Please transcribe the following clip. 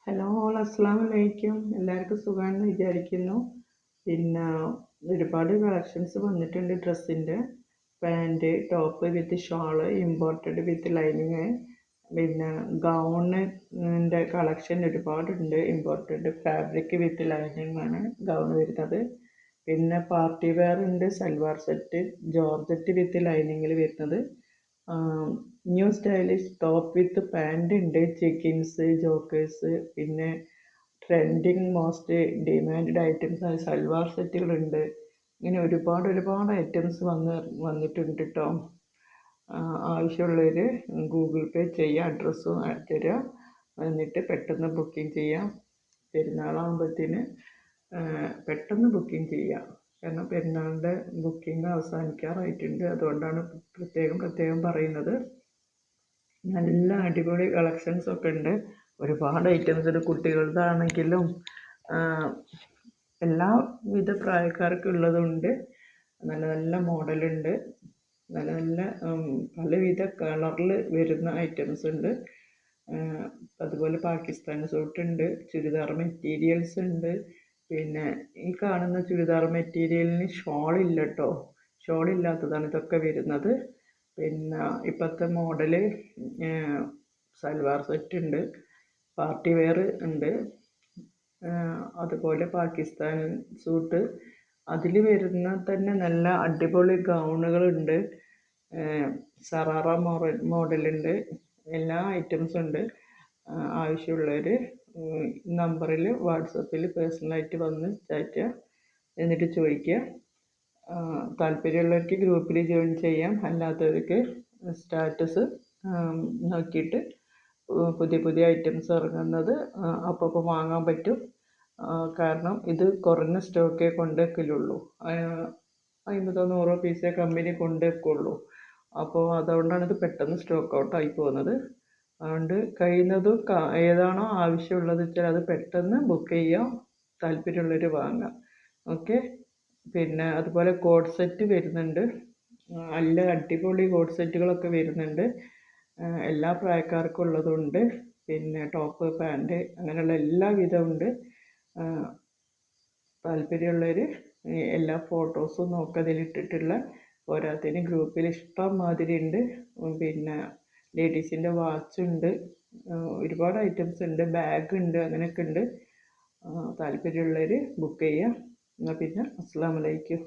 Hello all അസ്സലാമു അലൈക്കും. എല്ലാവർക്കും സുഖമാണെന്ന് വിചാരിക്കുന്നു. പിന്നെ ഒരുപാട് കളക്ഷൻസ് വന്നിട്ടുണ്ട്. ഡ്രസ്സിൻ്റെ pant, top with shawl, imported with lining, പിന്നെ ഗൗണിൻ്റെ കളക്ഷൻ ഒരുപാടുണ്ട്. ഇമ്പോർട്ടഡ് ഫാബ്രിക് വിത്ത് ലൈനിങ് ആണ് ഗൗൺ വരുന്നത്. പിന്നെ പാർട്ടി വെയർ ഉണ്ട്, സൽവാർ സെറ്റ് ജോർജറ്റ് വിത്ത് ലൈനിങ്ങിൽ വരുന്നത്. ന്യൂ സ്റ്റൈലിഷ് ടോപ്പ് വിത്ത് പാൻറ് ഉണ്ട്, ചെക്കിൻസ്, ജോക്കേഴ്സ്, പിന്നെ ട്രെൻഡിങ് മോസ്റ്റ് ഡിമാൻഡ് ഐറ്റംസ് ആയ സൽവാർ സെറ്റുകളുണ്ട്. ഇങ്ങനെ ഒരുപാട് ഐറ്റംസ് വന്നിട്ടുണ്ട് കേട്ടോ. ആവശ്യമുള്ളവർ ഗൂഗിൾ പേ ചെയ്യുക, അഡ്രസ്സും തരിക, എന്നിട്ട് പെട്ടെന്ന് ബുക്കിംഗ് ചെയ്യാം. പെരുന്നാളാകുമ്പോഴത്തേന് പെട്ടെന്ന് ബുക്കിംഗ് ചെയ്യാം. കാരണം പെരുന്നാളിൻ്റെ ബുക്കിംഗ് അവസാനിക്കാറായിട്ടുണ്ട്. അതുകൊണ്ടാണ് പ്രത്യേകം പറയുന്നത്. നല്ല അടിപൊളി കളക്ഷൻസ് ഒക്കെ ഉണ്ട്. ഒരുപാട് ഐറ്റംസ് ഉണ്ട്. കുട്ടികളുടെയാണെങ്കിലും എല്ലാവിധ പ്രായക്കാർക്കുള്ളതുണ്ട്. നല്ല മോഡലുണ്ട്. നല്ല പലവിധ കളറിൽ വരുന്ന ഐറ്റംസ് ഉണ്ട്. അതുപോലെ പാകിസ്ഥാൻ സൂട്ടുണ്ട്, ചുരിദാർ മെറ്റീരിയൽസ് ഉണ്ട്. പിന്നെ ഈ കാണുന്ന ചുരിദാർ മെറ്റീരിയലിന് ഷോളില്ല കേട്ടോ. ഷോളില്ലാത്തതാണ് ഇതൊക്കെ വരുന്നത്. പിന്നെ ഇപ്പോഴത്തെ മോഡല് സൽവാർ സെറ്റ് ഉണ്ട്, പാർട്ടി വെയർ ഉണ്ട്, അതുപോലെ പാകിസ്ഥാൻ സൂട്ട്. അതിൽ വരുന്ന തന്നെ നല്ല അടിപൊളി ഗൗണുകളുണ്ട്. സറാറ മോഡലുണ്ട്. എല്ലാ ഐറ്റംസും ഉണ്ട്. ആവശ്യമുള്ളവർ നമ്പറിൽ വാട്സപ്പിൽ പേഴ്സണലായിട്ട് വന്ന് ചാറ്റ് ചെയ്യുക, എന്നിട്ട് ചോദിക്കുക. താല്പര്യമുള്ളവർക്ക് ഗ്രൂപ്പിൽ ജോയിൻ ചെയ്യാം. അല്ലാത്തവർക്ക് സ്റ്റാറ്റസ് നോക്കിയിട്ട് പുതിയ ഐറ്റംസ് ഇറങ്ങുന്നത് അപ്പോൾ വാങ്ങാൻ പറ്റും. കാരണം ഇത് കുറഞ്ഞ സ്റ്റോക്കേ കൊണ്ടുവെക്കലുള്ളൂ. 50-100 പീസേ കമ്പനി കൊണ്ടുവെക്കുള്ളൂ. അപ്പോൾ അതുകൊണ്ടാണ് ഇത് പെട്ടെന്ന് സ്റ്റോക്ക് ഔട്ട് ആയി പോകുന്നത്. അതുകൊണ്ട് കഴിയുന്നതും ഏതാണോ ആവശ്യമുള്ളത് വെച്ചാൽ അത് പെട്ടെന്ന് ബുക്ക് ചെയ്യാം. താല്പര്യമുള്ളവർ വാങ്ങാം. ഓക്കെ. പിന്നെ അതുപോലെ കോഡ് സെറ്റ് വരുന്നുണ്ട്. നല്ല അടിപൊളി കോഡ് സെറ്റുകളൊക്കെ വരുന്നുണ്ട്. എല്ലാ പ്രായക്കാർക്കും ഉള്ളതുണ്ട്. പിന്നെ ടോപ്പ്, പാൻറ്റ്, അങ്ങനെയുള്ള എല്ലാവിധവും ഉണ്ട്. താല്പര്യമുള്ളവർ എല്ലാ ഫോട്ടോസും നോക്കുക. അതിലിട്ടിട്ടുള്ള പോരാത്തതിന് ഗ്രൂപ്പിൽ ഇഷ്ടം മാതിരി ഉണ്ട്. പിന്നെ ലേഡീസിൻ്റെ വാച്ചുണ്ട്, ഒരുപാട് ഐറ്റംസ് ഉണ്ട്, ബാഗ് ഉണ്ട്, അങ്ങനെയൊക്കെ ഉണ്ട്. താല്പര്യമുള്ളവർ ബുക്ക് ചെയ്യുക. എന്നാൽ പിന്നെ അസ്സലാമു അലൈക്കും.